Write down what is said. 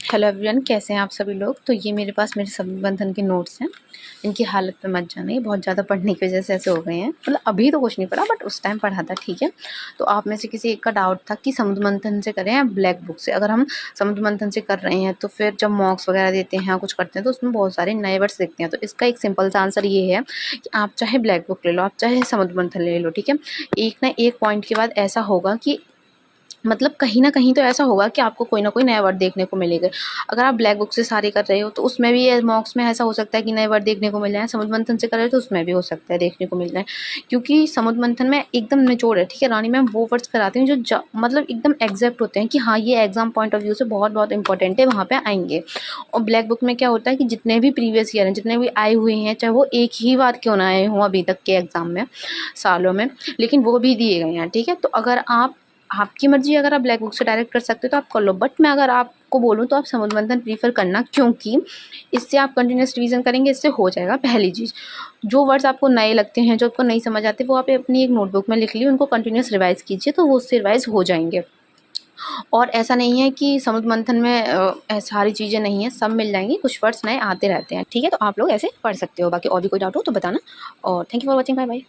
Hello everyone, कैसे हैं आप सभी लोग। तो ये मेरे पास मेरे संबंधन के नोट्स हैं। इनकी हालत पे मत जाना, ये बहुत ज़्यादा पढ़ने की वजह से ऐसे हो गए हैं। मतलब अभी तो कुछ नहीं पढ़ा, बट उस टाइम पढ़ा था, ठीक है। तो आप में से किसी एक का डाउट था कि समुद्र मंथन से करें या ब्लैक बुक से। अगर हम समुद्र मंथन से कर रहे हैं तो फिर जब मॉक्स वगैरह देते हैं, कुछ करते हैं, तो उसमें बहुत सारे नए वर्ड्स दिखते हैं। तो इसका एक सिंपल सा आंसर ये है कि आप चाहे ब्लैक बुक ले लो, आप चाहे समुद्र मंथन ले लो, ठीक है। एक ना एक पॉइंट के बाद ऐसा होगा कि मतलब कहीं न कहीं तो ऐसा होगा कि आपको कोई ना कोई नया वर्ड देखने को मिलेगा। अगर आप ब्लैक बुक से सारे कर रहे हो तो उसमें भी मॉक्स में ऐसा हो सकता है कि नए वर्ड देखने को मिल जाएँ। समुद्र मंथन से कर रहे हो तो उसमें भी हो सकता है देखने को मिल जाए। क्योंकि समुद्र मंथन में एकदम निचोड़ है, ठीक है। रानी मैम वो वर्ड्स कराती हैं जो मतलब एकदम एग्ज़ैक्ट होते हैं कि हाँ, ये एग्ज़ाम पॉइंट ऑफ व्यू से बहुत-बहुत इम्पोर्टेंट है, वहाँ पे आएँगे। और ब्लैक बुक में क्या होता है कि जितने भी प्रीवियस ईयर हैं, जितने भी आए हुए हैं, चाहे वो एक ही बार क्यों ना आए हों अभी तक के एग्ज़ाम में, सालों में, लेकिन वो भी दिए गए हैं, ठीक है। तो अगर आपकी मर्ज़ी, अगर आप ब्लैक बुक से डायरेक्ट कर सकते हो तो आप कर लो। बट मैं अगर आपको बोलूँ तो आप समुद्र मंथन प्रीफ़र करना, क्योंकि इससे आप कंटिन्यूअस रिवीज़न करेंगे, इससे हो जाएगा। पहली चीज़, जो वर्ड्स आपको नए लगते हैं, जो आपको नहीं समझ आते, वो आप अपनी एक नोटबुक में लिख लीजिए, उनको कंटिन्यूअस रिवाइज़ कीजिए, तो वो उससे रिवाइज़ हो जाएँगे। और ऐसा नहीं है कि समुद्र मंथन में सारी चीज़ें नहीं हैं, सब मिल जाएँगी, कुछ वर्ड्स नए आते रहते हैं, ठीक है। तो आप लोग ऐसे पढ़ सकते हो। बाकी और भी कोई डाउट हो तो बताना। और thank you for watching, bye bye.